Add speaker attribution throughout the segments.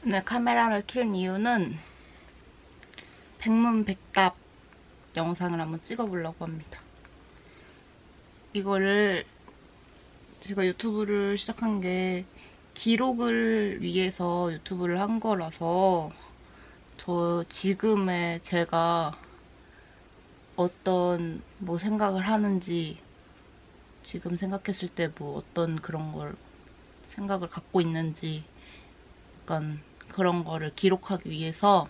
Speaker 1: 오늘 카메라를 켠 이유는 백문백답 영상을 한번 찍어보려고 합니다. 이거를 제가 유튜브를 시작한 게 기록을 위해서 유튜브를 한 거라서 저 지금의 제가 어떤 생각을 하는지 지금 생각했을 때 어떤 그런 걸 생각을 갖고 있는지 약간 그런 거를 기록하기 위해서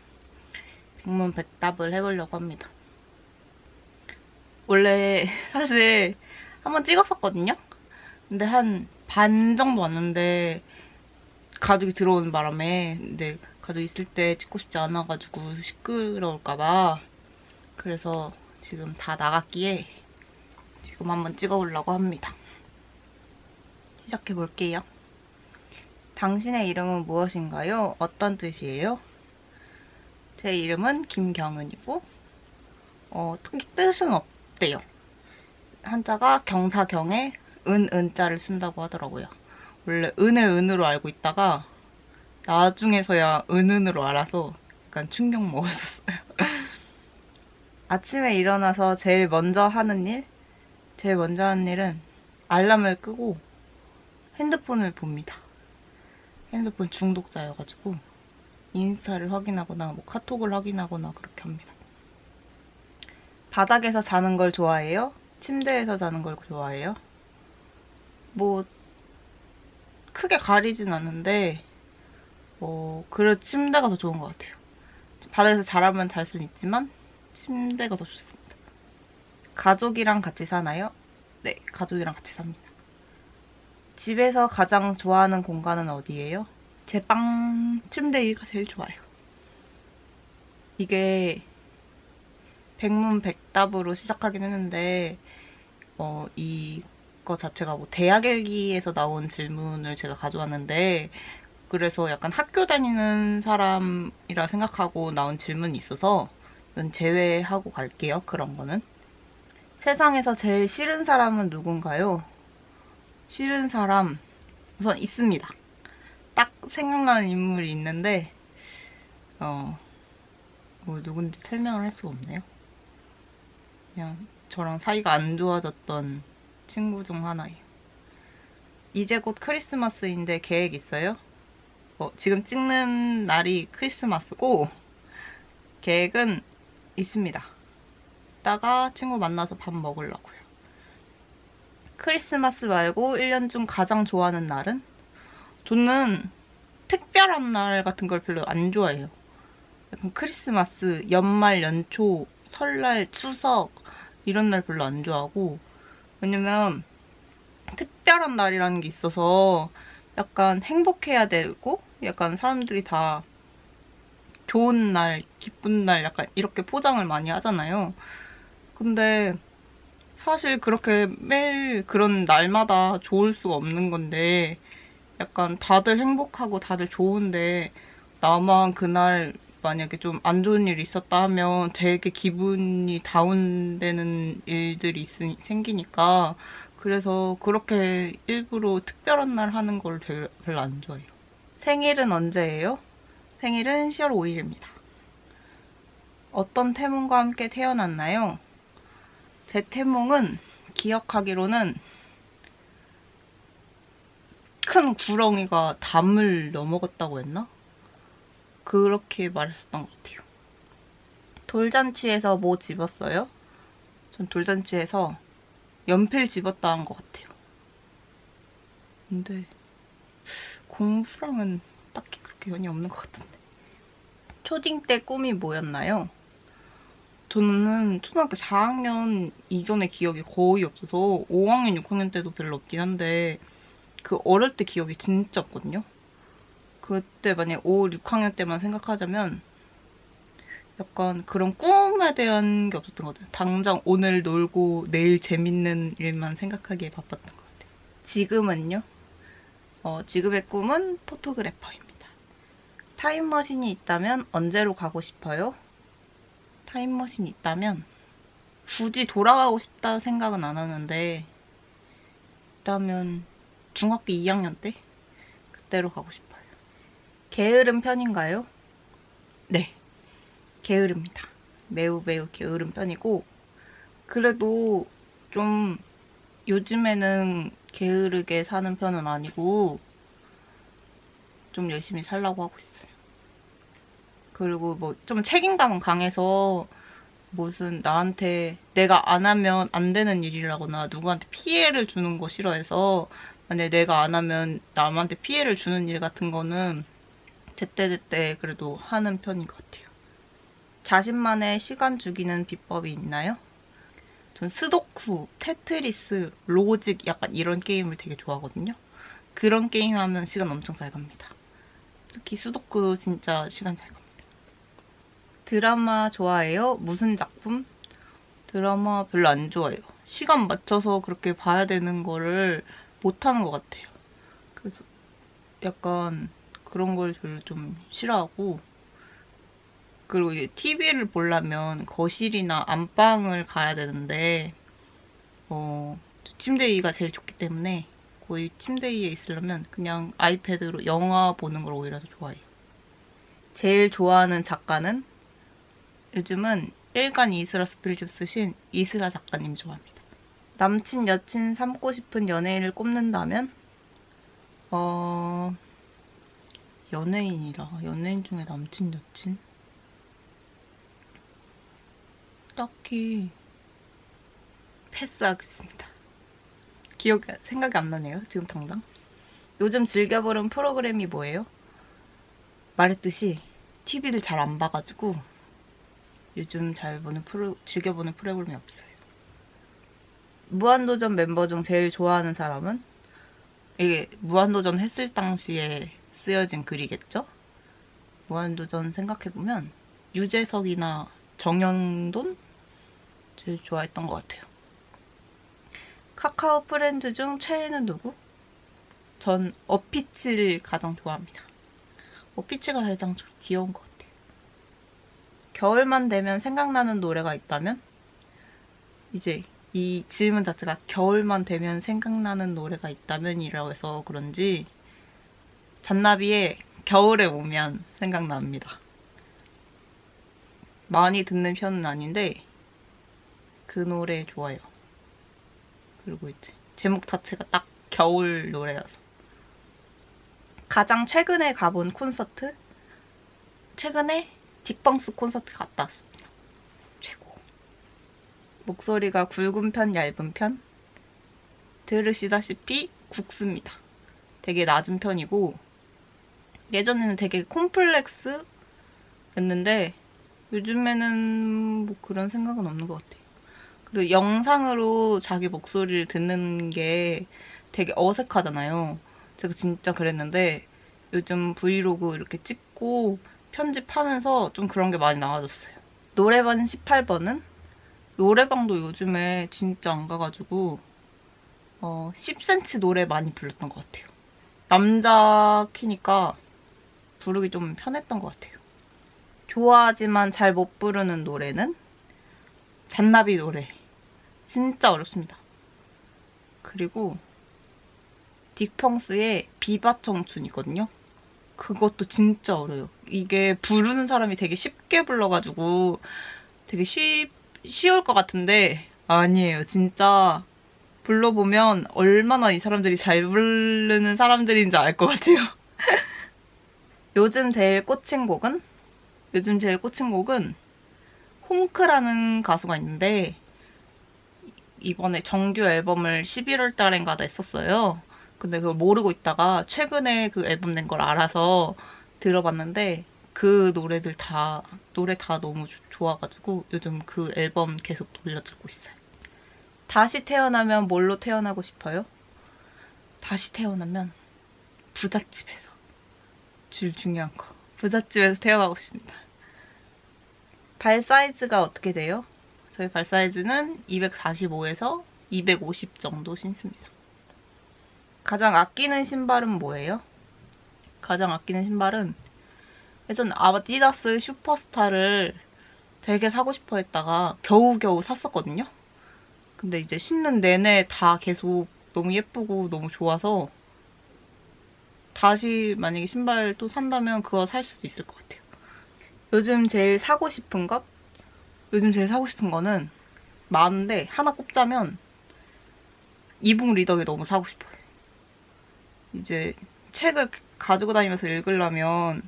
Speaker 1: 백문백답을 해보려고 합니다. 원래 사실 한번 찍었었거든요? 근데 한 반 정도 왔는데 가족이 들어오는 바람에 근데 가족 있을 때 찍고 싶지 않아가지고 시끄러울까봐 그래서 지금 다 나갔기에 지금 한번 찍어보려고 합니다. 시작해볼게요. 당신의 이름은 무엇인가요? 어떤 뜻이에요? 제 이름은 김경은이고 특히 뜻은 없대요. 한자가 경사경에 은자를 쓴다고 하더라고요. 원래 은의 은으로 알고 있다가 나중에서야 은으로 알아서 약간 충격 먹었었어요. 아침에 일어나서 제일 먼저 하는 일은 알람을 끄고 핸드폰을 봅니다. 핸드폰 중독자여가지고 인스타를 확인하거나 카톡을 확인하거나 그렇게 합니다. 바닥에서 자는 걸 좋아해요? 침대에서 자는 걸 좋아해요? 크게 가리진 않는데 그래도 침대가 더 좋은 것 같아요. 바닥에서 자라면 잘 수는 있지만 침대가 더 좋습니다. 가족이랑 같이 사나요? 네, 가족이랑 같이 삽니다. 집에서 가장 좋아하는 공간은 어디예요? 제 방 침대가 제일 좋아요. 이게 백문백답으로 시작하긴 했는데 이거 자체가 대학 일기에서 나온 질문을 제가 가져왔는데 그래서 약간 학교 다니는 사람이라 생각하고 나온 질문이 있어서 이건 제외하고 갈게요. 그런 거는. 세상에서 제일 싫은 사람은 누군가요? 싫은 사람 우선 있습니다. 딱 생각나는 인물이 있는데 누군지 설명을 할 수가 없네요. 그냥 저랑 사이가 안 좋아졌던 친구 중 하나예요. 이제 곧 크리스마스인데 계획 있어요? 지금 찍는 날이 크리스마스고 계획은 있습니다. 이따가 친구 만나서 밥 먹으려고요. 크리스마스 말고 1년 중 가장 좋아하는 날은? 저는 특별한 날 같은 걸 별로 안 좋아해요. 약간 크리스마스, 연말, 연초, 설날, 추석 이런 날 별로 안 좋아하고 왜냐면 특별한 날이라는 게 있어서 약간 행복해야 되고 약간 사람들이 다 좋은 날, 기쁜 날 약간 이렇게 포장을 많이 하잖아요. 근데 사실 그렇게 매일 그런 날마다 좋을 수가 없는 건데 약간 다들 행복하고 다들 좋은데 나만 그날 만약에 좀 안 좋은 일이 있었다 하면 되게 기분이 다운되는 일들이 생기니까 그래서 그렇게 일부러 특별한 날 하는 걸 별로 안 좋아해요. 생일은 언제예요? 생일은 10월 5일입니다. 어떤 태몽과 함께 태어났나요? 제 태몽은 기억하기로는 큰 구렁이가 담을 넘어갔다고 했나? 그렇게 말했었던 것 같아요. 돌잔치에서 뭐 집었어요? 전 돌잔치에서 연필 집었다 한 것 같아요. 근데 공부랑은 딱히 그렇게 연이 없는 것 같은데. 초딩 때 꿈이 뭐였나요? 저는 초등학교 4학년 이전의 기억이 거의 없어서 5학년, 6학년 때도 별로 없긴 한데 그 어릴 때 기억이 진짜 없거든요. 그때 만약에 5, 6학년 때만 생각하자면 약간 그런 꿈에 대한 게 없었던 것 같아요. 당장 오늘 놀고 내일 재밌는 일만 생각하기에 바빴던 것 같아요. 지금은요? 지금의 꿈은 포토그래퍼입니다. 타임머신이 있다면 언제로 가고 싶어요? 타임머신이 있다면 굳이 돌아가고 싶다 생각은 안 하는데 있다면 중학교 2학년 때? 그때로 가고 싶어요. 게으른 편인가요? 네, 게으릅니다. 매우 게으른 편이고, 그래도 좀 요즘에는 게으르게 사는 편은 아니고 좀 열심히 살려고 하고 있어요. 그리고 뭐 좀 책임감은 강해서 무슨 나한테 내가 안 하면 안 되는 일이라거나 누구한테 피해를 주는 거 싫어해서 만약에 내가 안 하면 남한테 피해를 주는 일 같은 거는 제때제때 그래도 하는 편인 것 같아요. 자신만의 시간 죽이는 비법이 있나요? 전 스도쿠, 테트리스, 로직 약간 이런 게임을 되게 좋아하거든요. 그런 게임 하면 시간 엄청 잘 갑니다. 특히 수도쿠 진짜 시간 잘 갑니다. 드라마 좋아해요? 무슨 작품? 드라마 별로 안 좋아해요. 시간 맞춰서 그렇게 봐야 되는 거를 못하는 것 같아요. 그래서 약간 그런 걸 별로 좀 싫어하고, 그리고 이제 TV를 보려면 거실이나 안방을 가야 되는데 침대 위가 제일 좋기 때문에 거의 침대 위에 있으려면 그냥 아이패드로 영화 보는 걸 오히려 더 좋아해요. 제일 좋아하는 작가는 요즘은 일간 이스라 스필집 쓰신 이스라 작가님 좋아합니다. 남친, 여친 삼고 싶은 연예인을 꼽는다면 연예인 중에 남친, 여친? 딱히 패스하겠습니다. 생각이 안 나네요, 지금 당장. 요즘 즐겨보는 프로그램이 뭐예요? 말했듯이 TV를 잘 안 봐가지고 요즘 즐겨보는 프로그램이 없어요. 무한도전 멤버 중 제일 좋아하는 사람은? 이게 무한도전 했을 당시에 쓰여진 글이겠죠? 무한도전 생각해보면 유재석이나 정연돈? 제일 좋아했던 것 같아요. 카카오 프렌즈 중 최애는 누구? 전 어피치를 가장 좋아합니다. 어피치가 가장 귀여운 것 같아요. 겨울만 되면 생각나는 노래가 있다면? 이제 이 질문 자체가 겨울만 되면 생각나는 노래가 있다면이라고 해서 그런지 잔나비의 겨울에 오면 생각납니다. 많이 듣는 편은 아닌데 그 노래 좋아요. 그리고 이제 제목 자체가 딱 겨울 노래라서. 가장 최근에 가본 콘서트? 최근에 딕펑스 콘서트 갔다 왔습니다. 최고. 목소리가 굵은 편, 얇은 편? 들으시다시피 굵습니다. 되게 낮은 편이고 예전에는 되게 콤플렉스였는데 요즘에는 뭐 그런 생각은 없는 것 같아요. 그리고 영상으로 자기 목소리를 듣는 게 되게 어색하잖아요. 제가 진짜 그랬는데 요즘 브이로그 이렇게 찍고 편집하면서 좀 그런 게 많이 나아졌어요. 노래방 18번은? 노래방도 요즘에 진짜 안 가가지고 10cm 노래 많이 불렀던 것 같아요. 남자 키니까 부르기 좀 편했던 것 같아요. 좋아하지만 잘 못 부르는 노래는? 잔나비 노래. 진짜 어렵습니다. 그리고 딕펑스의 비바 청춘이거든요. 그것도 진짜 어려워요. 이게 부르는 사람이 되게 쉽게 불러가지고 되게 쉬울 것 같은데 아니에요. 진짜 불러보면 얼마나 이 사람들이 잘 부르는 사람들인지 알 것 같아요. 요즘 제일 꽂힌 곡은? 요즘 제일 꽂힌 곡은 홍크라는 가수가 있는데 이번에 정규 앨범을 11월 달인가 냈었어요. 근데 그걸 모르고 있다가 최근에 그 앨범 낸 걸 알아서 들어봤는데 그 노래 다 너무 좋아가지고 요즘 그 앨범 계속 돌려 듣고 있어요. 다시 태어나면 뭘로 태어나고 싶어요? 다시 태어나면 부잣집에서. 제일 중요한 거. 부잣집에서 태어나고 싶습니다. 발 사이즈가 어떻게 돼요? 저희 발 사이즈는 245에서 250 정도 신습니다. 가장 아끼는 신발은 뭐예요? 가장 아끼는 신발은 예전 아디다스 슈퍼스타를 되게 사고 싶어 했다가 겨우겨우 샀었거든요? 근데 이제 신는 내내 다 계속 너무 예쁘고 너무 좋아서 다시 만약에 신발 또 산다면 그거 살 수도 있을 것 같아요. 요즘 제일 사고 싶은 것? 요즘 제일 사고 싶은 거는 많은데 하나 꼽자면 이북 리더기 너무 사고 싶어요. 이제 책을 가지고 다니면서 읽으려면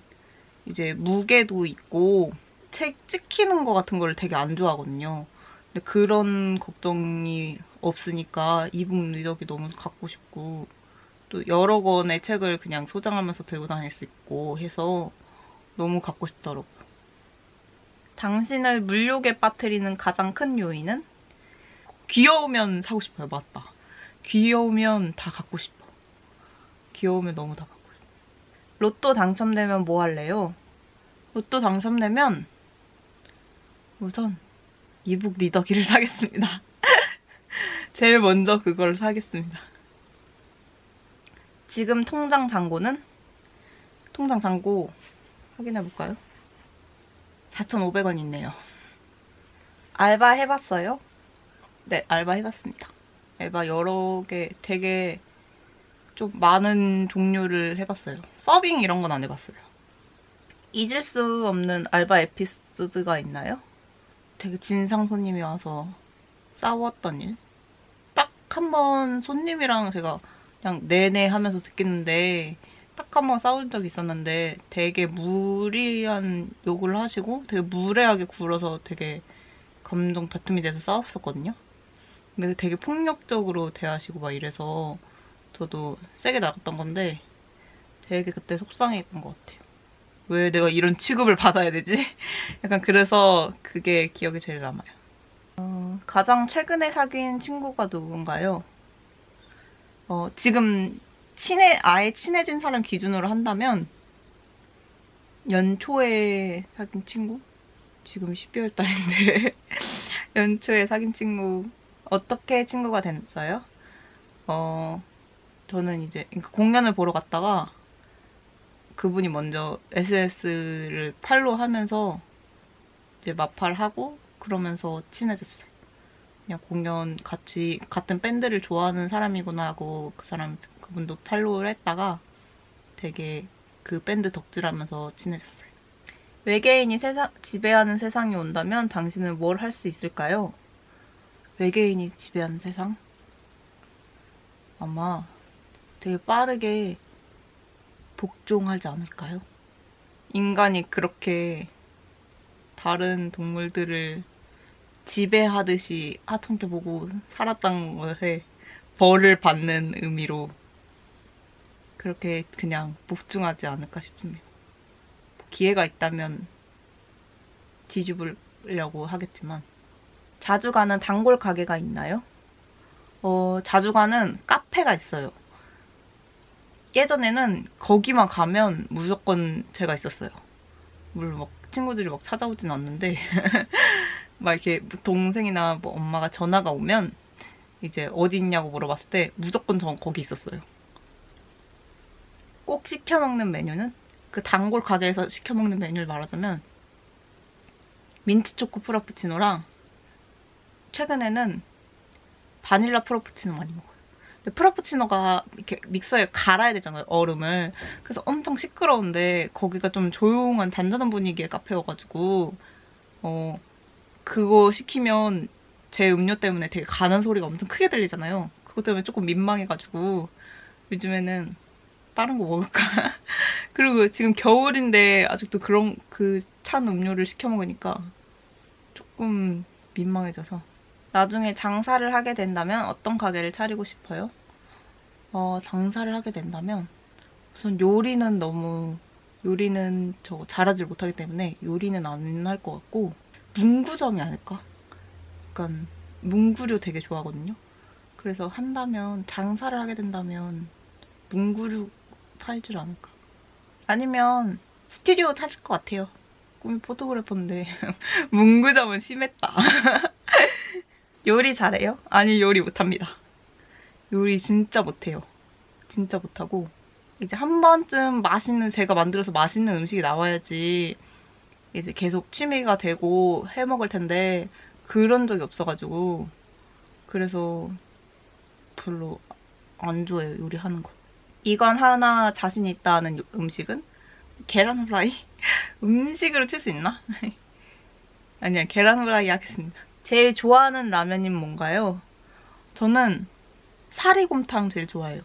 Speaker 1: 이제 무게도 있고 책 찍히는 거 같은 걸 되게 안 좋아하거든요. 근데 그런 걱정이 없으니까 이북 리더기 너무 갖고 싶고 또 여러 권의 책을 그냥 소장하면서 들고 다닐 수 있고 해서 너무 갖고 싶더라고요. 당신을 물욕에 빠뜨리는 가장 큰 요인은? 귀여우면 사고 싶어요. 맞다. 귀여우면 다 갖고 싶어. 귀여우면 너무 다 갖고 싶어. 로또 당첨되면 뭐 할래요? 로또 당첨되면 우선 이북 리더기를 사겠습니다. 제일 먼저 그걸 사겠습니다. 지금 통장 잔고는? 통장 잔고 확인해볼까요? 4,500원 있네요. 알바 해봤어요? 네, 알바 해봤습니다. 알바 여러 개 되게 좀 많은 종류를 해봤어요. 서빙 이런 건 안 해봤어요. 잊을 수 없는 알바 에피소드가 있나요? 되게 진상 손님이 와서 싸웠던 일? 딱 한 번 손님이랑 제가 그냥 내내 하면서 듣겠는데 딱 한 번 싸운 적이 있었는데 되게 무리한 욕을 하시고 되게 무례하게 굴어서 되게 감정 다툼이 돼서 싸웠었거든요. 근데 되게 폭력적으로 대하시고 막 이래서 저도 세게 나갔던 건데 되게 그때 속상했던 것 같아요. 왜 내가 이런 취급을 받아야 되지? 약간 그래서 그게 기억에 제일 남아요. 가장 최근에 사귄 친구가 누군가요? 지금 아예 친해진 사람 기준으로 한다면 연초에 사귄 친구? 지금 12월 달인데 연초에 사귄 친구 어떻게 친구가 됐어요? 저는 이제 공연을 보러 갔다가 그분이 먼저 SNS를 팔로우하면서 이제 마팔하고 그러면서 친해졌어요. 그냥 공연 같이 같은 밴드를 좋아하는 사람이구나 하고 그분도 팔로우를 했다가 되게 그 밴드 덕질하면서 친해졌어요. 외계인이 지배하는 세상이 온다면 당신은 뭘 할 수 있을까요? 외계인이 지배하는 세상? 아마 되게 빠르게 복종하지 않을까요? 인간이 그렇게 다른 동물들을 지배하듯이 하찮게 보고 살았던 것에 벌을 받는 의미로 그렇게 그냥 복종하지 않을까 싶습니다. 기회가 있다면 뒤집으려고 하겠지만. 자주 가는 단골 가게가 있나요? 자주 가는 카페가 있어요. 예전에는 거기만 가면 무조건 제가 있었어요. 물론 막 친구들이 막 찾아오진 않는데 막 이렇게 동생이나 뭐 엄마가 전화가 오면 이제 어디 있냐고 물어봤을 때 무조건 전 거기 있었어요. 꼭 시켜먹는 메뉴는? 그 단골 가게에서 시켜먹는 메뉴를 말하자면 민트초코 프라푸치노랑 최근에는 바닐라 프라푸치노 많이 먹어요. 근데 프라푸치노가 이렇게 믹서에 갈아야 되잖아요, 얼음을. 그래서 엄청 시끄러운데 거기가 좀 조용한 잔잔한 분위기의 카페여가지고 그거 시키면 제 음료 때문에 되게 가는 소리가 엄청 크게 들리잖아요. 그것 때문에 조금 민망해가지고 요즘에는 다른 거 먹을까? 그리고 지금 겨울인데 아직도 그런 그 찬 음료를 시켜 먹으니까 조금 민망해져서. 나중에 장사를 하게 된다면 어떤 가게를 차리고 싶어요? 장사를 하게 된다면 우선 요리는 저 잘하지 못하기 때문에 요리는 안 할 것 같고 문구점이 아닐까? 약간 문구류 되게 좋아하거든요. 그래서 장사를 하게 된다면 문구류 팔질 않을까? 아니면 스튜디오 찾을 것 같아요. 꿈이 포토그래퍼인데 문구점은 심했다. 요리 잘해요? 아니, 요리 못합니다. 요리 진짜 못해요. 진짜 못하고 이제 한 번쯤 제가 만들어서 맛있는 음식이 나와야지 이제 계속 취미가 되고 해먹을 텐데 그런 적이 없어가지고 그래서 별로 안 좋아해요, 요리하는 거. 이건 하나 자신 있다는 음식은? 계란 후라이? 음식으로 칠 수 있나? 아니야, 계란 후라이 하겠습니다. 제일 좋아하는 라면이 뭔가요? 저는 사리곰탕 제일 좋아해요.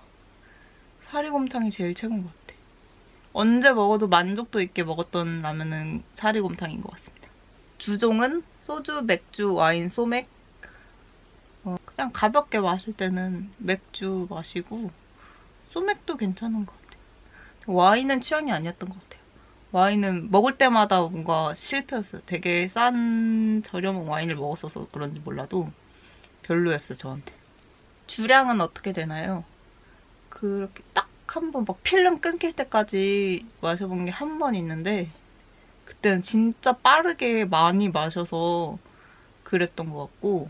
Speaker 1: 사리곰탕이 제일 최고인 것 같아. 언제 먹어도 만족도 있게 먹었던 라면은 사리곰탕인 것 같습니다. 주종은 소주, 맥주, 와인, 소맥. 그냥 가볍게 마실 때는 맥주 마시고 소맥도 괜찮은 것 같아요. 와인은 취향이 아니었던 것 같아요. 와인은 먹을 때마다 뭔가 실패였어요. 되게 싼 저렴한 와인을 먹었어서 그런지 몰라도 별로였어요, 저한테. 주량은 어떻게 되나요? 그렇게 딱 한 번 막 필름 끊길 때까지 마셔본 게 한 번 있는데 그때는 진짜 빠르게 많이 마셔서 그랬던 것 같고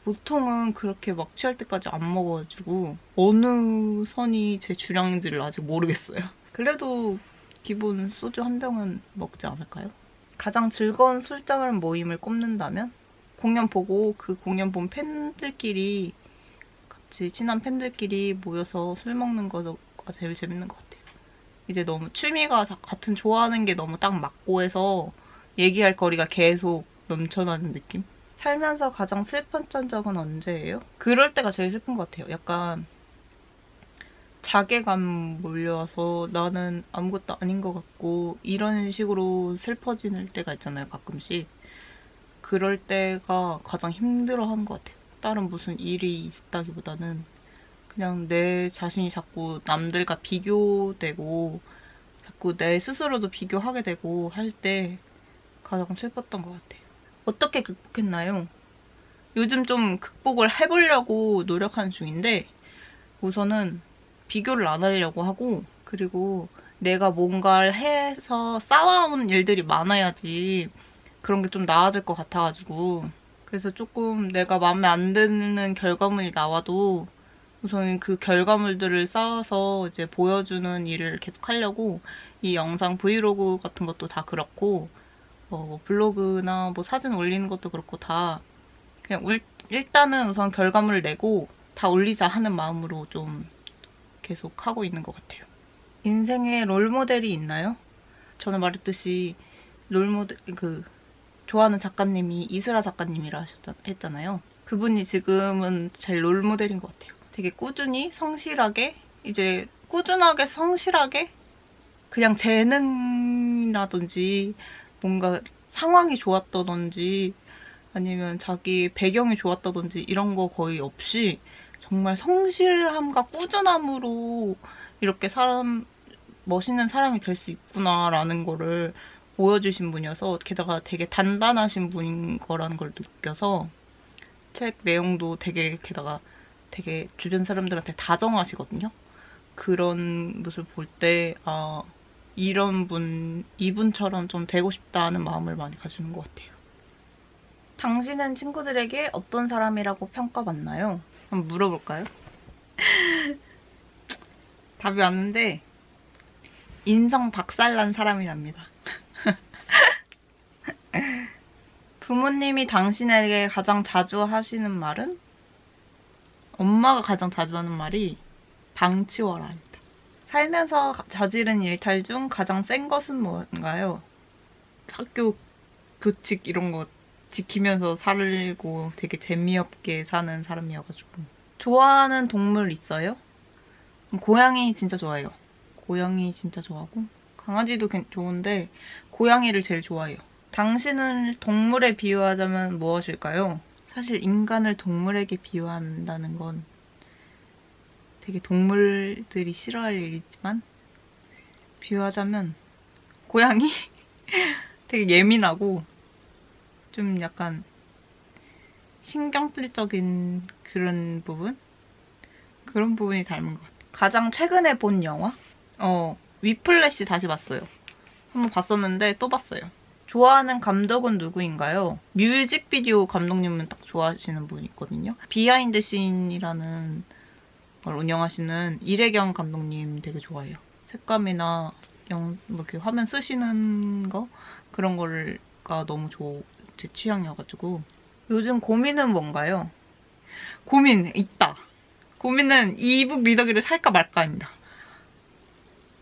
Speaker 1: 보통은 그렇게 막 취할 때까지 안 먹어가지고 어느 선이 제 주량인지를 아직 모르겠어요. 그래도 기본 소주 한 병은 먹지 않을까요? 가장 즐거운 술자리 모임을 꼽는다면? 공연 보고 그 공연 본 팬들끼리 같이 친한 팬들끼리 모여서 술 먹는 거가 제일 재밌는 것 같아요. 이제 너무 취미가 같은 좋아하는 게 너무 딱 맞고 해서 얘기할 거리가 계속 넘쳐나는 느낌? 살면서 가장 슬펐던 적은 언제예요? 그럴 때가 제일 슬픈 것 같아요. 약간 자괴감 몰려와서 나는 아무것도 아닌 것 같고 이런 식으로 슬퍼지는 때가 있잖아요, 가끔씩. 그럴 때가 가장 힘들어하는 것 같아요. 다른 무슨 일이 있다기보다는 그냥 내 자신이 자꾸 남들과 비교되고 자꾸 내 스스로도 비교하게 되고 할 때 가장 슬펐던 것 같아요. 어떻게 극복했나요? 요즘 좀 극복을 해보려고 노력하는 중인데 우선은 비교를 안 하려고 하고 그리고 내가 뭔가를 해서 쌓아온 일들이 많아야지 그런 게 좀 나아질 것 같아가지고 그래서 조금 내가 마음에 안 드는 결과물이 나와도 우선 그 결과물들을 쌓아서 이제 보여주는 일을 계속 하려고 이 영상 브이로그 같은 것도 다 그렇고 뭐 블로그나 뭐 사진 올리는 것도 그렇고 다 그냥 일단은 우선 결과물을 내고 다 올리자 하는 마음으로 좀 계속 하고 있는 것 같아요. 인생에 롤모델이 있나요? 저는 말했듯이 롤모델 좋아하는 작가님이 이슬아 작가님이라 했잖아요. 그분이 지금은 제 롤모델인 것 같아요. 되게 꾸준히 성실하게 이제 꾸준하게 성실하게 그냥 재능이라든지 뭔가 상황이 좋았다든지 아니면 자기 배경이 좋았다든지 이런 거 거의 없이 정말 성실함과 꾸준함으로 이렇게 멋있는 사람이 될 수 있구나라는 거를 보여주신 분이어서 게다가 되게 단단하신 분인 거라는 걸 느껴서 책 내용도 게다가 되게 주변 사람들한테 다정하시거든요. 그런 모습을 볼 때 이분처럼 좀 되고 싶다는 마음을 많이 가지는 것 같아요. 당신은 친구들에게 어떤 사람이라고 평가받나요? 한번 물어볼까요? 답이 왔는데 인성 박살난 사람이랍니다. 부모님이 당신에게 가장 자주 하시는 말은? 엄마가 가장 자주 하는 말이 방치워라입니다. 살면서 저지른 일탈 중 가장 센 것은 뭔가요? 학교 교칙 이런 거 지키면서 살고 되게 재미없게 사는 사람이어가지고. 좋아하는 동물 있어요? 고양이 진짜 좋아해요. 고양이 진짜 좋아하고 강아지도 좋은데 고양이를 제일 좋아해요. 당신을 동물에 비유하자면 무엇일까요? 사실 인간을 동물에게 비유한다는 건 되게 동물들이 싫어할 일이지만 비유하자면 고양이? 되게 예민하고 좀 약간 신경질적인 그런 부분이 닮은 것 같아요. 가장 최근에 본 영화? 위플래시 다시 봤어요. 한번 봤었는데 또 봤어요. 좋아하는 감독은 누구인가요? 뮤직비디오 감독님은 딱 좋아하시는 분이 있거든요. 비하인드 씬이라는 걸 운영하시는 이래경 감독님 되게 좋아해요. 색감이나 뭐 이렇게 화면 쓰시는 거 그런 거가 너무 제 취향이어가지고. 요즘 고민은 뭔가요? 고민 있다. 고민은 이북 리더기를 살까 말까입니다.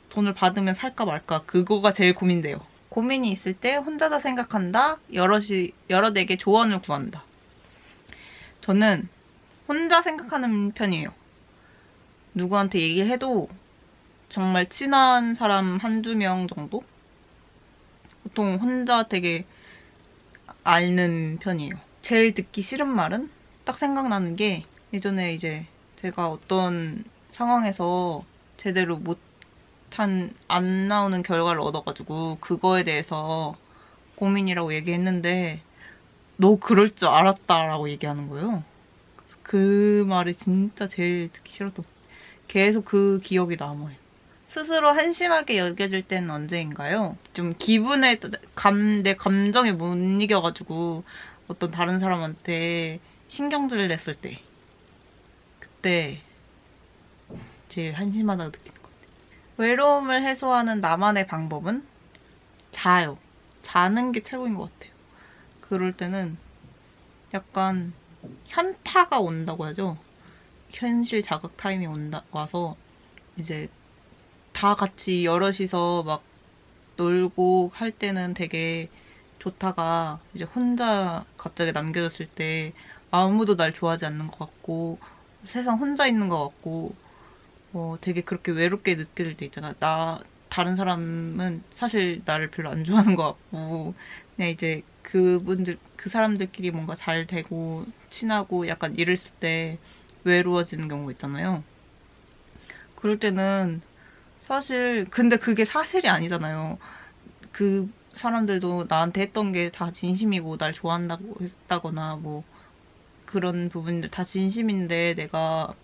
Speaker 1: 돈을 받으면 살까 말까 그거가 제일 고민돼요. 고민이 있을 때 혼자서 생각한다. 여럿에게 조언을 구한다. 저는 혼자 생각하는 편이에요. 누구한테 얘기를 해도 정말 친한 사람 한두 명 정도? 보통 혼자 되게 앓는 편이에요. 제일 듣기 싫은 말은 딱 생각나는 게 예전에 이제 제가 어떤 상황에서 제대로 안 나오는 결과를 얻어가지고 그거에 대해서 고민이라고 얘기했는데 너 그럴 줄 알았다라고 얘기하는 거예요. 그 말이 진짜 제일 듣기 싫었던 계속 그 기억이 남아요. 스스로 한심하게 여겨질 때는 언제인가요? 좀 기분에 내 감정에 못 이겨가지고 어떤 다른 사람한테 신경질을 냈을 때 그때 제일 한심하다고 느끼는 것 같아요. 외로움을 해소하는 나만의 방법은 자요. 자는 게 최고인 것 같아요. 그럴 때는 약간 현타가 온다고 하죠. 현실 자각 타임이 와서 이제 다 같이 여럿이서 막 놀고 할 때는 되게 좋다가 이제 혼자 갑자기 남겨졌을 때 아무도 날 좋아하지 않는 것 같고 세상 혼자 있는 것 같고 되게 그렇게 외롭게 느껴질 때 있잖아. 다른 사람은 사실 나를 별로 안 좋아하는 것 같고 그냥 이제 그 사람들끼리 뭔가 잘 되고 친하고 약간 이랬을 때 외로워지는 경우가 있잖아요. 그럴 때는 사실 근데 그게 사실이 아니잖아요. 그 사람들도 나한테 했던 게 다 진심이고 날 좋아한다고 했다거나 뭐 그런 부분들 다 진심인데 내가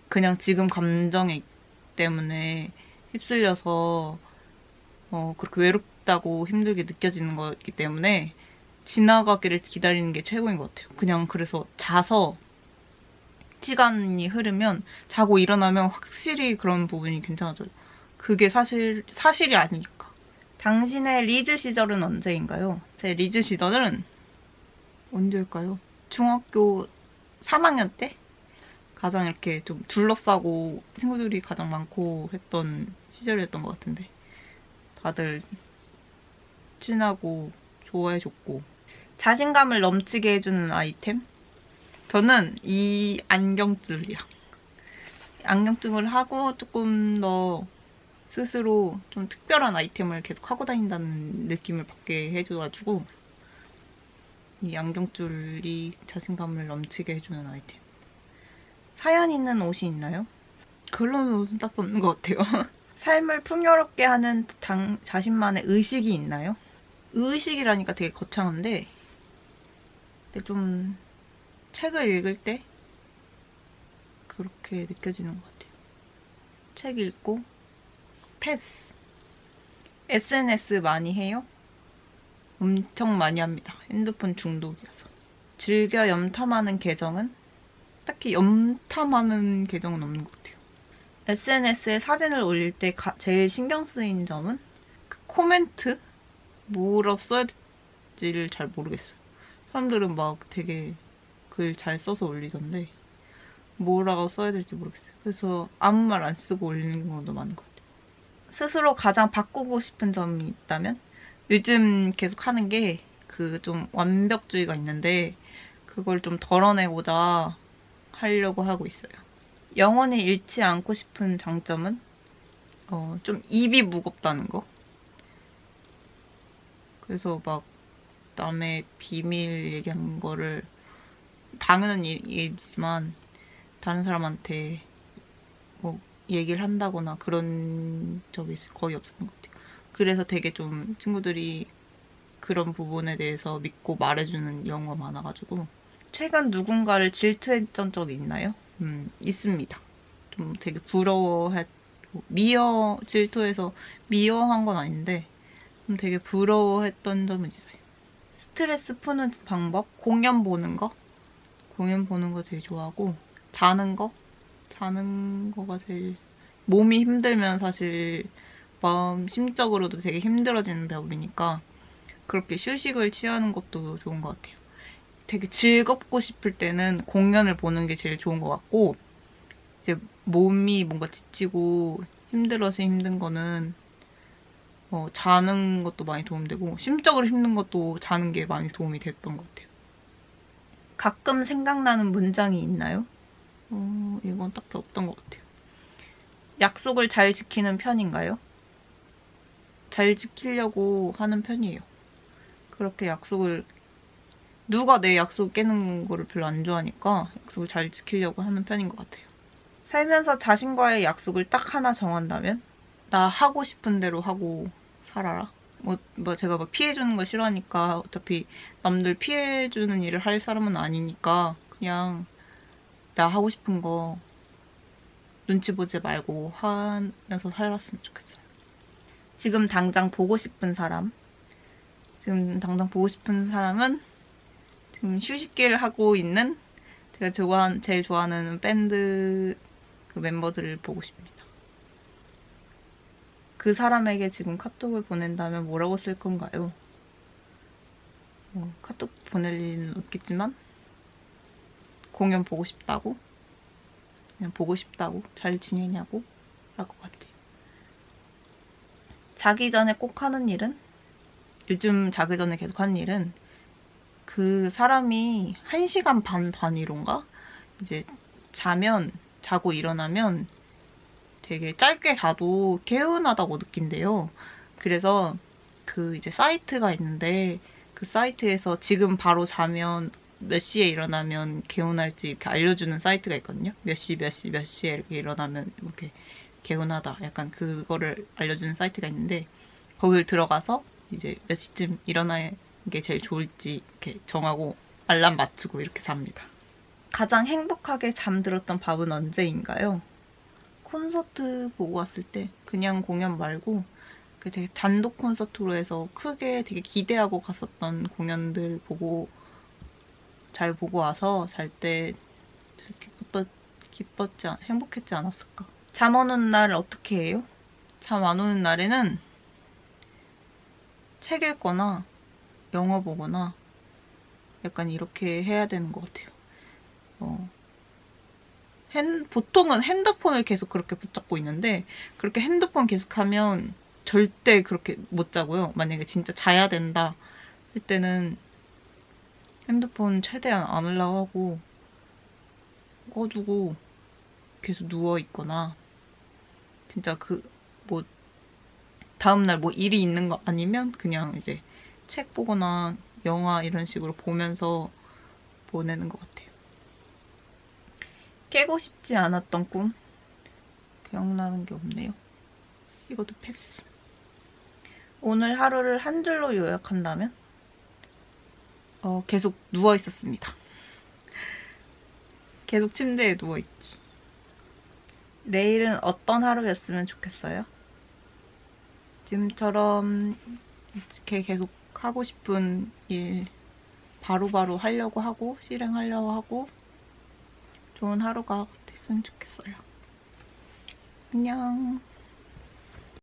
Speaker 1: 그냥 지금 감정에 때문에 휩쓸려서 그렇게 외롭다고 힘들게 느껴지는 거기 때문에 지나가기를 기다리는 게 최고인 것 같아요. 그냥 그래서 자서 시간이 흐르면 자고 일어나면 확실히 그런 부분이 괜찮아져요. 그게 사실이 아니니까. 당신의 리즈 시절은 언제인가요? 제 리즈 시절은 언제일까요? 중학교 3학년 때? 가장 이렇게 좀 둘러싸고 친구들이 가장 많고 했던 시절이었던 것 같은데 다들 친하고 좋아해줬고 자신감을 넘치게 해주는 아이템? 저는 이 안경줄이야. 안경증을 하고 조금 더 스스로 좀 특별한 아이템을 계속 하고 다닌다는 느낌을 받게 해줘가지고 이 안경줄이 자신감을 넘치게 해주는 아이템. 사연 있는 옷이 있나요? 그런 옷은 딱 없는 것 같아요. 삶을 풍요롭게 하는 자신만의 의식이 있나요? 의식이라니까 되게 거창한데 근데 좀 책을 읽을 때 그렇게 느껴지는 것 같아요. 책 읽고 패스. SNS 많이 해요? 엄청 많이 합니다. 핸드폰 중독이어서. 즐겨 염탐하는 계정은? 딱히 염탐하는 계정은 없는 것 같아요. SNS에 사진을 올릴 때 제일 신경 쓰인 점은 그 코멘트? 뭐라고 써야 될지를 잘 모르겠어요. 사람들은 막 되게 글 잘 써서 올리던데 뭐라고 써야 될지 모르겠어요. 그래서 아무 말 안 쓰고 올리는 경우도 많은 것 같아요. 스스로 가장 바꾸고 싶은 점이 있다면? 요즘 계속 하는 게 그 좀 완벽주의가 있는데 그걸 좀 덜어내고자 하려고 하고 있어요. 영원히 잃지 않고 싶은 장점은 좀 입이 무겁다는 거. 그래서 막 남의 비밀 얘기한 거를 당연한 얘기지만 다른 사람한테 뭐 얘기를 한다거나 그런 적이 거의 없었던 것 같아요. 그래서 되게 좀 친구들이 그런 부분에 대해서 믿고 말해주는 경우가 많아가지고 최근 누군가를 질투했던 적이 있나요? 있습니다. 좀 되게 질투해서 미워한 건 아닌데 좀 되게 부러워했던 점은 있어요. 스트레스 푸는 방법? 공연 보는 거 되게 좋아하고 자는 거가 제일 몸이 힘들면 사실 심적으로도 되게 힘들어지는 병이니까 그렇게 휴식을 취하는 것도 좋은 것 같아요. 되게 즐겁고 싶을 때는 공연을 보는 게 제일 좋은 것 같고 이제 몸이 뭔가 지치고 힘들어서 힘든 거는 자는 것도 많이 도움되고 심적으로 힘든 것도 자는 게 많이 도움이 됐던 것 같아요. 가끔 생각나는 문장이 있나요? 이건 딱히 없던 것 같아요. 약속을 잘 지키는 편인가요? 잘 지키려고 하는 편이에요. 그렇게 약속을 누가 내 약속 깨는 거를 별로 안 좋아하니까 약속을 잘 지키려고 하는 편인 것 같아요. 살면서 자신과의 약속을 딱 하나 정한다면? 나 하고 싶은 대로 하고 살아라. 제가 막 피해주는 거 싫어하니까 어차피 남들 피해주는 일을 할 사람은 아니니까 그냥 나 하고 싶은 거 눈치 보지 말고 하면서 살았으면 좋겠어요. 지금 당장 보고 싶은 사람. 지금 당장 보고 싶은 사람은 지금 휴식기를 하고 있는 제가 제일 좋아하는 밴드 그 멤버들을 보고 싶습니다. 그 사람에게 지금 카톡을 보낸다면 뭐라고 쓸 건가요? 카톡 보낼 일은 없겠지만 공연 보고 싶다고? 그냥 보고 싶다고? 잘 지내냐고? 할 것 같아요. 자기 전에 꼭 하는 일은? 요즘 자기 전에 계속 하는 일은 그 사람이 1시간 반 단위로인가? 이제 자고 일어나면 되게 짧게 자도 개운하다고 느낀대요. 그래서 그 이제 사이트가 있는데 그 사이트에서 지금 바로 자면 몇 시에 일어나면 개운할지 이렇게 알려주는 사이트가 있거든요. 몇 시에 이렇게 일어나면 이렇게 개운하다. 약간 그거를 알려주는 사이트가 있는데 거길 들어가서 이제 몇 시쯤 일어나는 게 제일 좋을지 이렇게 정하고 알람 맞추고 이렇게 잡니다. 가장 행복하게 잠들었던 밤은 언제인가요? 콘서트 보고 왔을 때 그냥 공연 말고 되게 단독 콘서트로 해서 크게 되게 기대하고 갔었던 공연들 잘 보고 와서 잘 때 행복했지 않았을까. 잠 오는 날 어떻게 해요? 잠 안 오는 날에는 책 읽거나 영화 보거나 약간 이렇게 해야 되는 것 같아요. 보통은 핸드폰을 계속 그렇게 붙잡고 있는데 그렇게 핸드폰 계속하면 절대 그렇게 못 자고요. 만약에 진짜 자야 된다 할 때는 핸드폰 최대한 안 하려고 하고 꺼두고 계속 누워있거나 진짜 다음날 일이 있는 거 아니면 그냥 이제 책 보거나 영화 이런 식으로 보면서 보내는 것 같아요. 깨고 싶지 않았던 꿈? 기억나는 게 없네요. 이것도 패스. 오늘 하루를 한 줄로 요약한다면? 계속 누워있었습니다. 계속 침대에 누워있기. 내일은 어떤 하루였으면 좋겠어요? 지금처럼 이렇게 계속 하고 싶은 일 바로바로 하려고 하고 실행하려고 하고 좋은 하루가 됐으면 좋겠어요. 안녕.